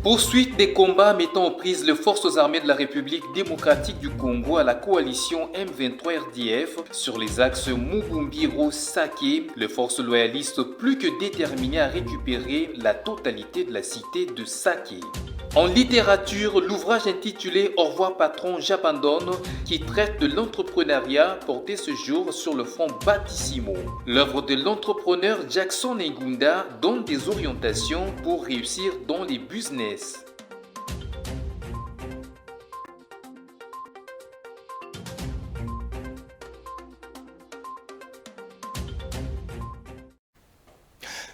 Poursuite des combats mettant en prise les forces armées de la République démocratique du Congo à la coalition M23 RDF sur les axes Mubumbiro-Sake, les forces loyalistes plus que déterminées à récupérer la totalité de la cité de Sake. En littérature, l'ouvrage intitulé Au revoir patron, j'abandonne, qui traite de l'entrepreneuriat, porté ce jour sur le front Batissimo. L'œuvre de l'entrepreneur Jackson Ngunda donne des orientations pour réussir dans les business.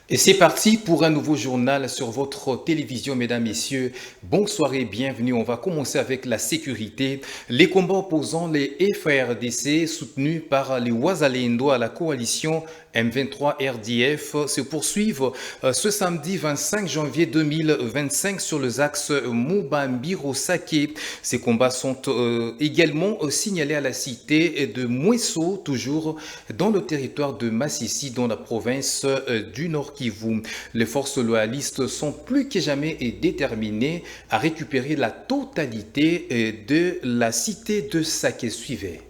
Et c'est parti pour un nouveau journal sur votre télévision, mesdames, messieurs. Bonsoir et bienvenue. On va commencer avec la sécurité. Les combats opposant les FARDC soutenus par les Wazalendo à la coalition M23 RDF se poursuivent ce samedi 25 janvier 2025 sur les axes Mubambiro-Sake. Ces combats sont également signalés à la cité de Mweso, toujours dans le territoire de Massissi, dans la province du Nord Kivu. Les forces loyalistes sont plus que jamais déterminées à récupérer la totalité de la cité de Sake. Suivez.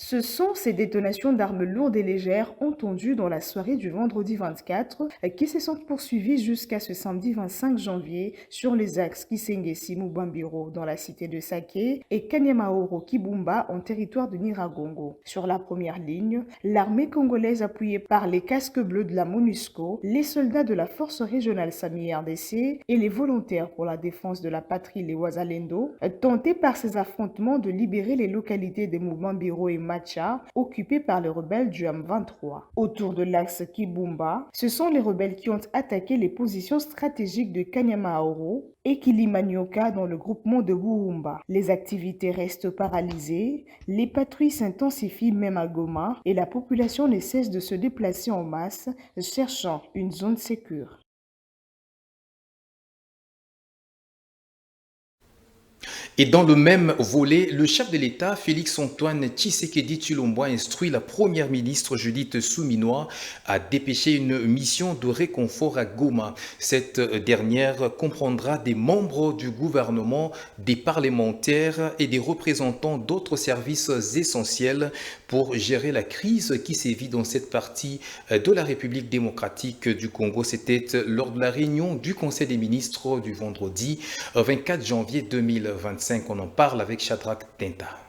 Ce sont ces détonations d'armes lourdes et légères entendues dans la soirée du vendredi 24 qui se sont poursuivies jusqu'à ce samedi 25 janvier sur les axes Kisengesi-Mubambiro dans la cité de Sake et Kanyamaoro-Kibumba en territoire de Niragongo. Sur la première ligne, l'armée congolaise appuyée par les casques bleus de la MONUSCO, les soldats de la force régionale SAMI-RDC et les volontaires pour la défense de la patrie les Wazalendo tentaient par ces affrontements de libérer les localités de Mubambiro et Macha, occupés par les rebelles du M23. Autour de l'axe Kibumba, ce sont les rebelles qui ont attaqué les positions stratégiques de Kanyamaoro et Kilimanioka dans le groupement de Wuhumba. Les activités restent paralysées, les patrouilles s'intensifient même à Goma et la population ne cesse de se déplacer en masse, cherchant une zone sécure. Et dans le même volet, le chef de l'État, Félix-Antoine Tshisekedi Tshilombo, a instruit la première ministre Judith Suminwa à dépêcher une mission de réconfort à Goma. Cette dernière comprendra des membres du gouvernement, des parlementaires et des représentants d'autres services essentiels pour gérer la crise qui sévit dans cette partie de la République démocratique du Congo. C'était lors de la réunion du Conseil des ministres du vendredi 24 janvier 2025. On en parle avec Shadrach Tenta.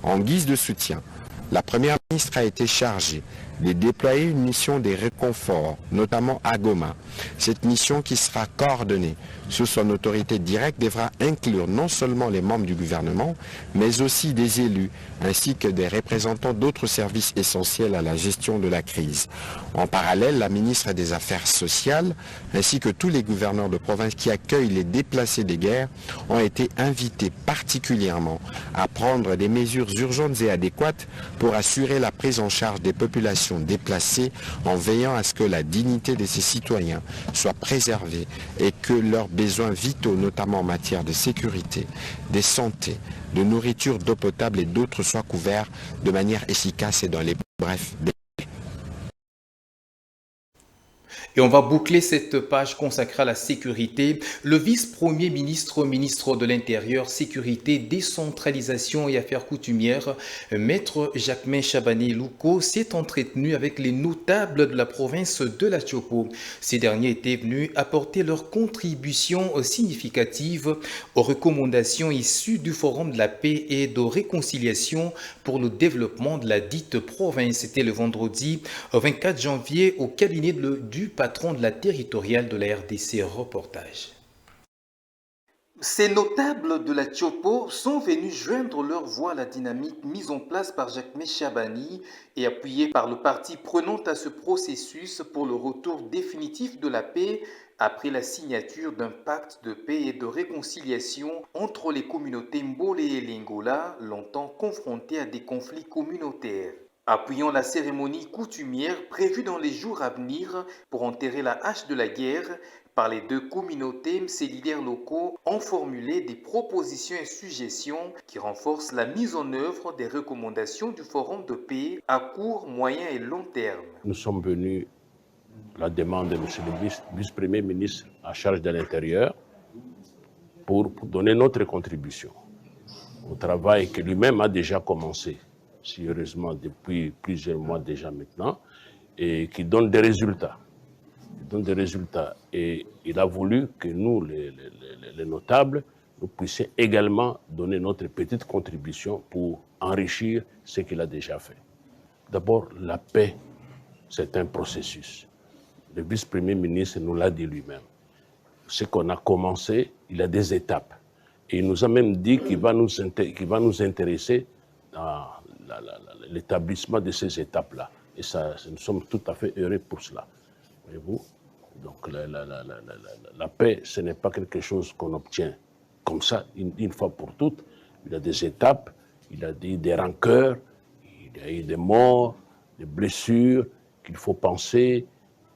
En guise de soutien, la première ministre a été chargée de déployer une mission de réconfort, notamment à Goma. Cette mission qui sera coordonnée sous son autorité directe devra inclure non seulement les membres du gouvernement, mais aussi des élus, ainsi que des représentants d'autres services essentiels à la gestion de la crise. En parallèle, la ministre des Affaires sociales, ainsi que tous les gouverneurs de province qui accueillent les déplacés des guerres, ont été invités particulièrement à prendre des mesures urgentes et adéquates pour assurer la prise en charge des populations déplacées en veillant à ce que la dignité de ces citoyens soit préservée et que leurs besoins vitaux, notamment en matière de sécurité, de santé, de nourriture, d'eau potable et d'autres soient couverts de manière efficace et dans les brefs délais. Et on va boucler cette page consacrée à la sécurité. Le vice-premier ministre, ministre de l'Intérieur, Sécurité, Décentralisation et Affaires coutumières, Maître Jacquemain Chabani-Louko, s'est entretenu avec les notables de la province de la Tchopo. Ces derniers étaient venus apporter leur contribution significative aux recommandations issues du Forum de la paix et de réconciliation pour le développement de la dite province. C'était le vendredi 24 janvier au cabinet du patron de la territoriale de la RDC. Reportage. Ces notables de la Tchopo sont venus joindre leur voix à la dynamique mise en place par Jacquemain Chabani et appuyée par le parti prenant à ce processus pour le retour définitif de la paix après la signature d'un pacte de paix et de réconciliation entre les communautés Mbole et Lingola, longtemps confrontées à des conflits communautaires. Appuyant la cérémonie coutumière prévue dans les jours à venir pour enterrer la hache de la guerre, par les deux communautés, ces leaders locaux ont formulé des propositions et suggestions qui renforcent la mise en œuvre des recommandations du Forum de paix à court, moyen et long terme. Nous sommes venus à la demande de M. le vice-premier ministre en charge de l'Intérieur pour donner notre contribution au travail que lui-même a déjà commencé, si heureusement depuis plusieurs mois déjà maintenant, et qui donne des résultats. Et il a voulu que nous, les notables, nous puissions également donner notre petite contribution pour enrichir ce qu'il a déjà fait. D'abord, la paix, c'est un processus. Le vice-premier ministre nous l'a dit lui-même. Ce qu'on a commencé, il y a des étapes. Et il nous a même dit qu'il va nous intéresser dans l'établissement de ces étapes-là. Et ça, nous sommes tout à fait heureux pour cela. Voyez-vous? Donc la paix, ce n'est pas quelque chose qu'on obtient comme ça, une fois pour toutes. Il y a des étapes, il y a des rancœurs, il y a eu des morts, des blessures qu'il faut penser,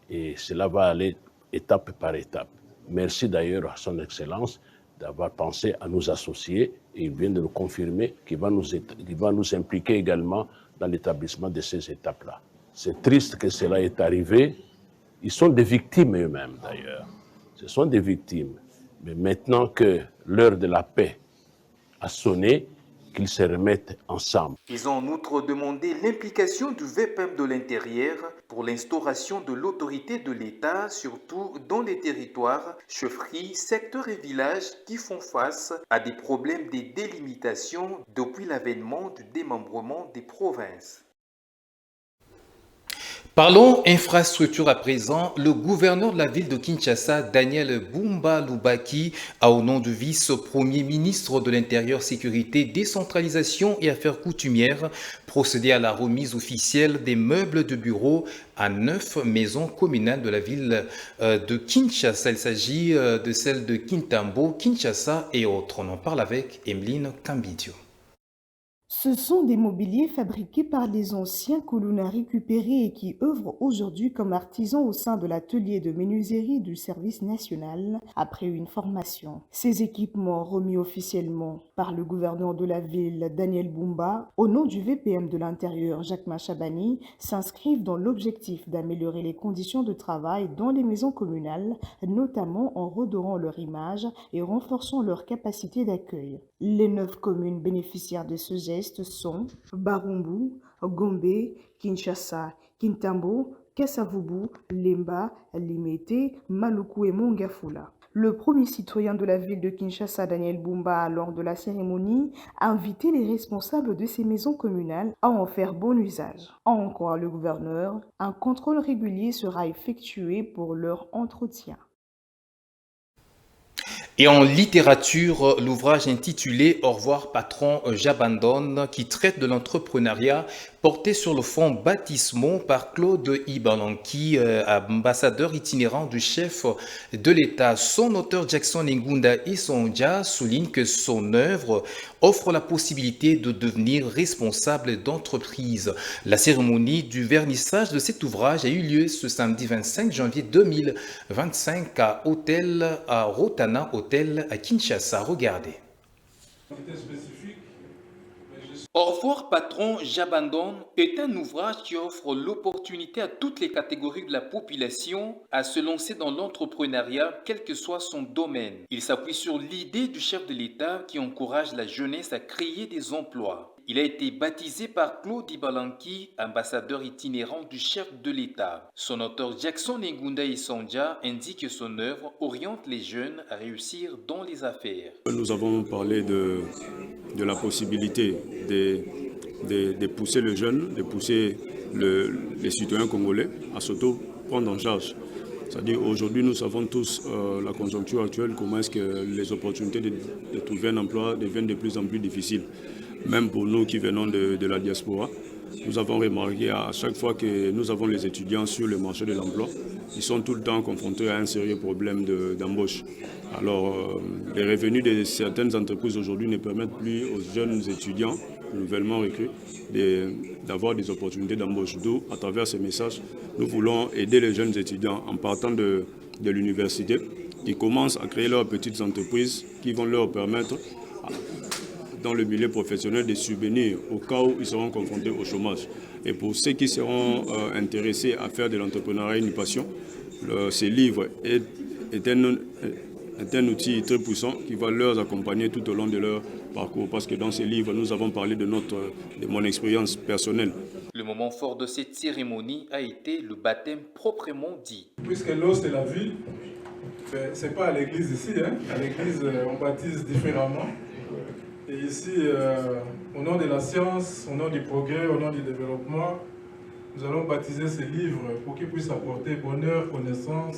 et cela va aller étape par étape. Merci d'ailleurs à son Excellence d'avoir pensé à nous associer, et il vient de nous confirmer qu'il va nous impliquer également dans l'établissement de ces étapes-là. C'est triste que cela est arrivé. Ils sont des victimes eux-mêmes d'ailleurs. Ce sont des victimes. Mais maintenant que l'heure de la paix a sonné, qu'ils se remettent ensemble. Ils ont en outre demandé l'implication du VPM de l'Intérieur pour l'instauration de l'autorité de l'État, surtout dans les territoires, chefferies, secteurs et villages qui font face à des problèmes de délimitation depuis l'avènement du démembrement des provinces. Parlons infrastructure à présent. Le gouverneur de la ville de Kinshasa, Daniel Bumba Lubaki, a au nom du vice-premier ministre de l'Intérieur, Sécurité, Décentralisation et Affaires coutumières procédé à la remise officielle des meubles de bureau à 9 maisons communales de la ville de Kinshasa. Il s'agit de celles de Kintambo, Kinshasa et autres. On en parle avec Emeline Kambidio. Ce sont des mobiliers fabriqués par les anciens que l'on a récupérés et qui œuvrent aujourd'hui comme artisans au sein de l'atelier de menuiserie du service national après une formation. Ces équipements remis officiellement par le gouverneur de la ville, Daniel Bumba, au nom du VPM de l'Intérieur, Jacques Machabani, s'inscrivent dans l'objectif d'améliorer les conditions de travail dans les maisons communales, notamment en redorant leur image et renforçant leur capacité d'accueil. Les 9 communes bénéficiaires de ce geste sont Barumbu, Gombe, Kinshasa, Kintambo, Kasavubu, Lemba, Limete, Maluku et Mongafula. Le premier citoyen de la ville de Kinshasa, Daniel Bumba, lors de la cérémonie, a invité les responsables de ces maisons communales à en faire bon usage. En croire le gouverneur, un contrôle régulier sera effectué pour leur entretien. Et en littérature, l'ouvrage intitulé « Au revoir patron, j'abandonne » qui traite de l'entrepreneuriat porté sur le fond baptismaux par Claude Ibalanki, ambassadeur itinérant du chef de l'État. Son auteur Jackson Ngunda Isonja souligne que son œuvre offre la possibilité de devenir responsable d'entreprise. La cérémonie du vernissage de cet ouvrage a eu lieu ce samedi 25 janvier 2025 à Rotana Hotel à Kinshasa. Regardez. Au revoir patron, j'abandonne est un ouvrage qui offre l'opportunité à toutes les catégories de la population à se lancer dans l'entrepreneuriat, quel que soit son domaine. Il s'appuie sur l'idée du chef de l'État qui encourage la jeunesse à créer des emplois. Il a été baptisé par Claude Ibalanki, ambassadeur itinérant du chef de l'État. Son auteur Jackson Ngunda Isonja indique que son œuvre oriente les jeunes à réussir dans les affaires. Nous avons parlé de la possibilité de pousser les jeunes, de pousser les citoyens congolais à s'auto-prendre en charge. C'est-à-dire aujourd'hui, nous savons tous la conjoncture actuelle, comment est-ce que les opportunités de trouver un emploi deviennent de plus en plus difficiles. Même pour nous qui venons de la diaspora, nous avons remarqué à chaque fois que nous avons les étudiants sur le marché de l'emploi, ils sont tout le temps confrontés à un sérieux problème d'embauche. Alors, les revenus de certaines entreprises aujourd'hui ne permettent plus aux jeunes étudiants nouvellement recrutés d'avoir des opportunités d'embauche. D'où, à travers ces messages, nous voulons aider les jeunes étudiants en partant de l'université qui commencent à créer leurs petites entreprises qui vont leur permettre dans le milieu professionnel de subvenir au cas où ils seront confrontés au chômage. Et pour ceux qui seront intéressés à faire de l'entrepreneuriat une passion, ce livre est est un outil très puissant qui va leur accompagner tout au long de leur parcours. Parce que dans ces livres, nous avons parlé de mon expérience personnelle. Le moment fort de cette cérémonie a été le baptême proprement dit. Puisque l'eau, c'est la vie, ce n'est pas à l'église ici. À l'église, on baptise différemment. Et ici, au nom de la science, au nom du progrès, au nom du développement, nous allons baptiser ces livres pour qu'ils puissent apporter bonheur, connaissance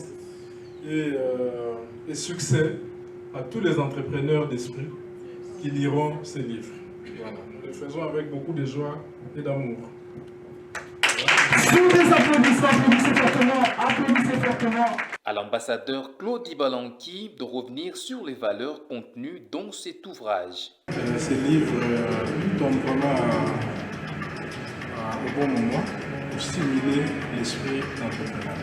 et succès à tous les entrepreneurs d'esprit qui liront ces livres. Voilà. Nous le faisons avec beaucoup de joie et d'amour. Sous des applaudissements, applaudissez fortement. À l'ambassadeur Claude Ibalanki de revenir sur les valeurs contenues dans cet ouvrage. Ces livres tombent vraiment au bon moment pour stimuler l'esprit d'entrepreneuriat.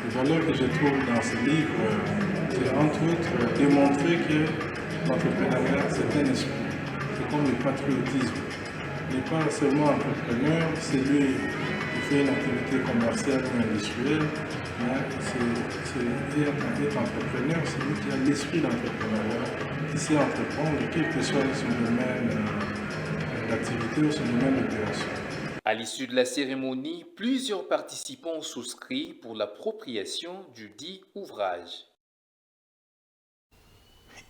Les valeurs que je trouve dans ces livres, c'est entre autres démontrer que l'entrepreneuriat, c'est un esprit. C'est comme le patriotisme. Il n'est pas seulement entrepreneur, c'est lui qui fait une activité commerciale ou industrielle, mais être entrepreneur, c'est lui qui a l'esprit d'entrepreneuriat, qui sait entreprendre, quel que soit son domaine d'activité ou son domaine d'opération. À l'issue de la cérémonie, plusieurs participants ont souscrit pour l'appropriation du dit ouvrage.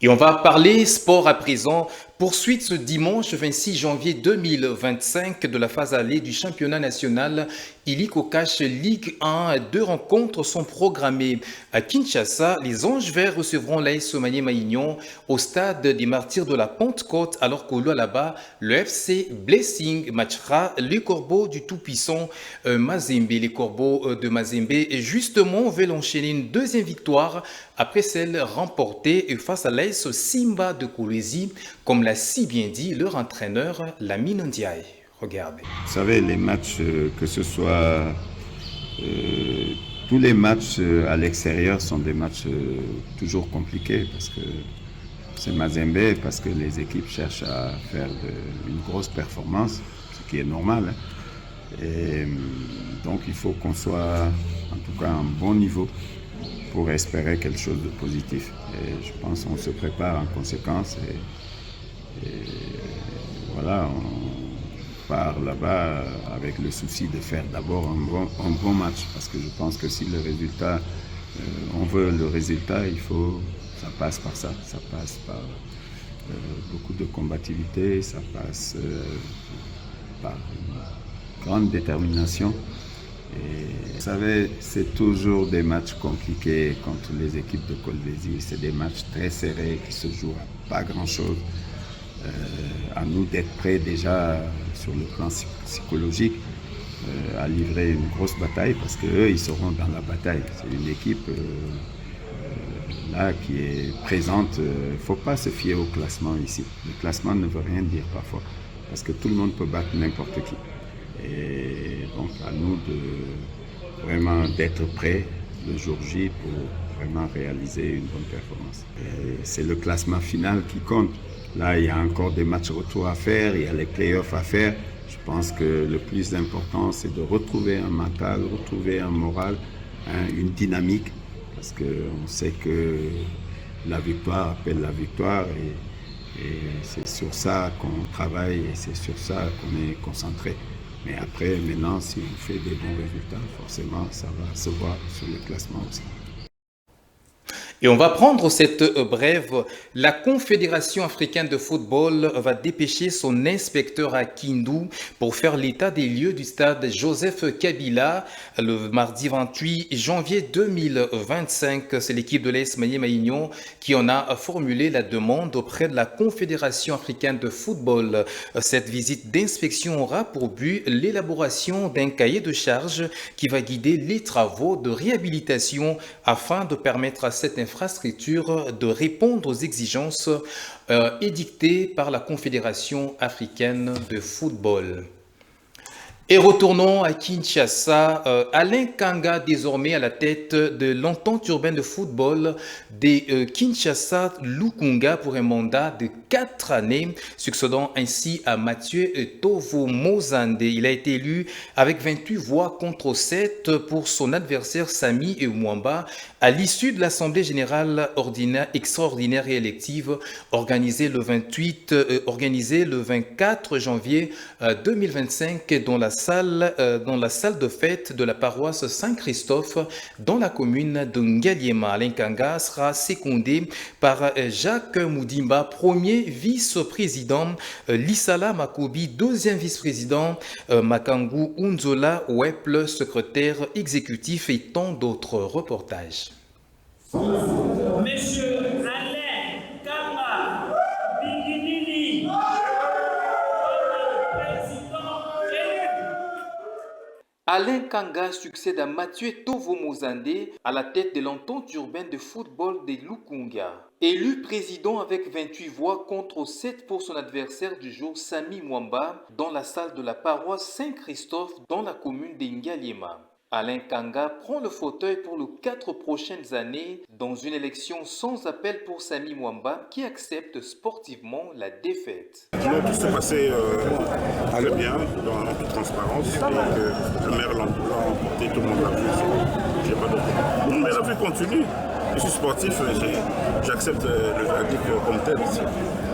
Et on va parler sport à présent. Poursuite ce dimanche 26 janvier 2025 de la phase allée du championnat national Illico Cash Ligue 1. 2 rencontres sont programmées à Kinshasa. Les Anges Verts recevront l'AS Maniema-Union au stade des Martyrs de la Pentecôte, alors qu'au là-bas, le FC Blessing matchera les Corbeaux du tout-puissant Mazembe. Les Corbeaux de Mazembe, justement, veulent enchaîner une deuxième victoire après celle remportée face à l'AS Simba de Kolwezi, comme l'a si bien dit leur entraîneur Lamine Ndiaye. Regardez. Vous savez, les matchs, que ce soit tous les matchs à l'extérieur sont des matchs toujours compliqués parce que c'est Mazembe, parce que les équipes cherchent à faire une grosse performance, ce qui est normal. Et donc il faut qu'on soit en tout cas à un bon niveau pour espérer quelque chose de positif. Et je pense qu'on se prépare en conséquence et voilà, on part là-bas avec le souci de faire d'abord un bon match, parce que je pense que si le résultat, on veut le résultat, ça passe par ça passe par beaucoup de combativité, ça passe par une grande détermination. Et vous savez, c'est toujours des matchs compliqués contre les équipes de Kolwezi. C'est des matchs très serrés qui se jouent à pas grand-chose. À nous d'être prêts déjà sur le plan psychologique à livrer une grosse bataille, parce qu'eux, ils seront dans la bataille. C'est une équipe là qui est présente. Il ne faut pas se fier au classement ici. Le classement ne veut rien dire parfois, parce que tout le monde peut battre n'importe qui. Et donc à nous vraiment d'être prêts le jour J pour vraiment réaliser une bonne performance. C'est le classement final qui compte. Là, il y a encore des matchs retour à faire, il y a les playoffs à faire. Je pense que le plus important, c'est de retrouver un mental, retrouver un moral, une dynamique, parce qu'on sait que la victoire appelle la victoire et c'est sur ça qu'on travaille et c'est sur ça qu'on est concentré. Mais après, maintenant, si on fait des bons résultats, forcément, ça va se voir sur le classement aussi. Et on va prendre cette brève. La Confédération africaine de football va dépêcher son inspecteur à Kindu pour faire l'état des lieux du stade Joseph Kabila le mardi 28 janvier 2025. C'est l'équipe de l'AS Maniema-Union qui en a formulé la demande auprès de la Confédération africaine de football. Cette visite d'inspection aura pour but l'élaboration d'un cahier de charges qui va guider les travaux de réhabilitation afin de permettre à cette infrastructure de répondre aux exigences édictées par la Confédération africaine de football. Et retournons à Kinshasa. Alain Kanga, désormais à la tête de l'entente urbaine de football des Kinshasa Lukunga pour un mandat de 4 années, succédant ainsi à Mathieu Tovo Mozande. Il a été élu avec 28 voix contre 7 pour son adversaire Sami Mwamba, À l'issue de l'Assemblée générale extraordinaire et élective organisée le 24 janvier 2025 dans la salle de fête de la paroisse Saint-Christophe dans la commune de Ngaliema, Alain Kanga sera secondé par Jacques Moudimba, premier vice-président, Lissala Makobi, deuxième vice-président, Makangu Unzola Weple, secrétaire exécutif et tant d'autres reportages. Monsieur Alain Kanga Binginini, président élu. Alain Kanga succède à Mathieu Tovo-Mozande à la tête de l'entente urbaine de football des Lukunga. Élu président avec 28 voix contre 7 pour son adversaire du jour, Sami Mwamba, dans la salle de la paroisse Saint-Christophe dans la commune d'Ingaliema. Alain Kanga prend le fauteuil pour les 4 prochaines années dans une élection sans appel pour Sami Mwamba qui accepte sportivement la défaite. Tout s'est passé très bien, dans toute transparence, et que le maire l'a emporté, tout le monde l'a vu. J'ai pas de... Mais la vie continue. Je suis sportif, j'accepte le verdict comme tel.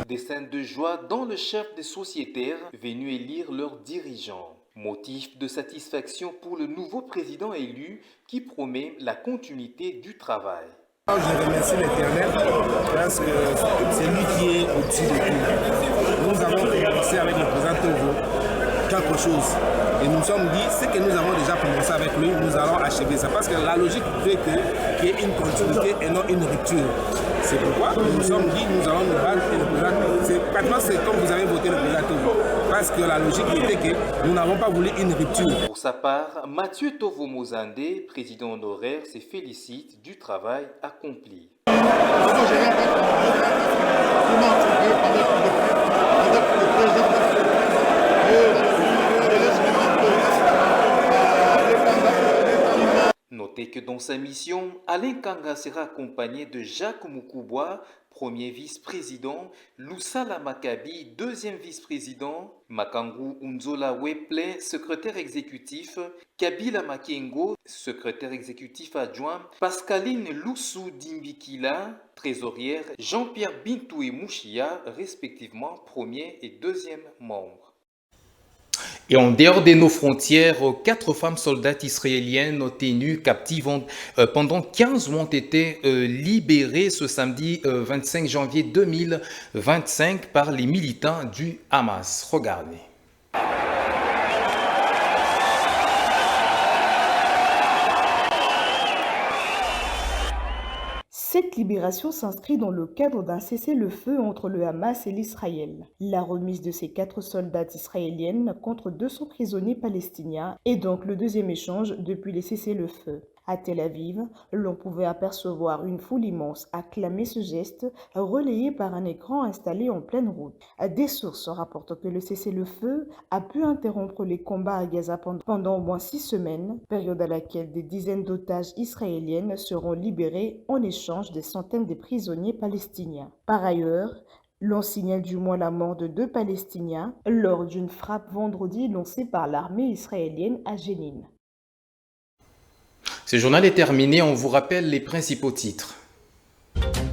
Des scènes de joie dans le chef des sociétaires venus élire leurs dirigeants. Motif de satisfaction pour le nouveau président élu qui promet la continuité du travail. Je remercie l'Éternel parce que c'est lui qui est au-dessus de tout. Nous avons commencé avec le président Tovo quelque chose. Et nous nous sommes dit, ce que nous avons déjà commencé avec lui, nous allons achever ça. Parce que la logique fait qu'il y ait une continuité et non une rupture. C'est pourquoi nous nous sommes dit, nous allons nous battre et le président. Pratiquement, c'est comme vous avez voté le président Tovo. Parce que la logique était que nous n'avons pas voulu une rupture. Pour sa part, Mathieu Tovo-Mozande, président honoraire, se félicite du travail accompli. Notez que dans sa mission, Alain Kanga sera accompagné de Jacques Moukouboua, premier vice-président, Lusala Makabi, deuxième vice-président, Makangu Unzola Weple, secrétaire exécutif, Kabila Makengo, secrétaire exécutif adjoint, Pascaline Loussou Dimbikila, trésorière, Jean-Pierre Bintou et Mouchia, respectivement premier et deuxième membres. Et en dehors de nos frontières, 4 femmes soldates israéliennes tenues captives pendant 15 mois ont été libérées ce samedi 25 janvier 2025 par les militants du Hamas. Regardez. Cette libération s'inscrit dans le cadre d'un cessez-le-feu entre le Hamas et l'Israël. La remise de ces 4 soldats israéliennes contre 200 prisonniers palestiniens est donc le deuxième échange depuis les cessez-le-feu. À Tel Aviv, l'on pouvait apercevoir une foule immense acclamer ce geste, relayé par un écran installé en pleine route. Des sources rapportent que le cessez-le-feu a pu interrompre les combats à Gaza pendant au moins 6 semaines, période à laquelle des dizaines d'otages israéliennes seront libérés en échange des centaines de prisonniers palestiniens. Par ailleurs, l'on signale du moins la mort de 2 Palestiniens lors d'une frappe vendredi lancée par l'armée israélienne à Jénine. Ce journal est terminé, on vous rappelle les principaux titres.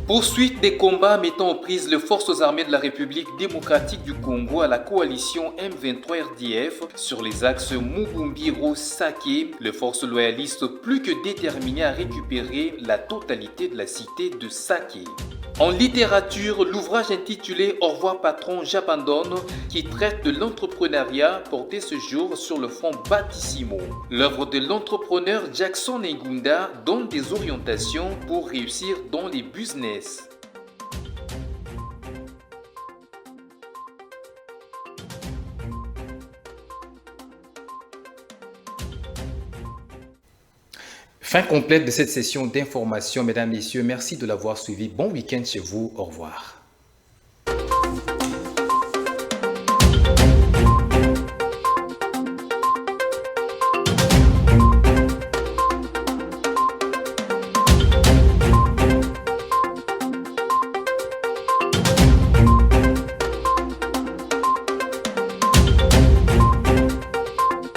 Poursuite des combats mettant en prise les forces armées de la République démocratique du Congo à la coalition M23 RDF sur les axes Mugumbiro-Sake, les forces loyalistes plus que déterminées à récupérer la totalité de la cité de Sake. En littérature, l'ouvrage intitulé « Au revoir patron, j'abandonne » qui traite de l'entrepreneuriat porté ce jour sur le front Battissimo. L'œuvre de l'entrepreneur Jackson Ngunda donne des orientations pour réussir dans les business. Fin complète de cette session d'information, mesdames, messieurs. Merci de l'avoir suivi. Bon week-end chez vous. Au revoir.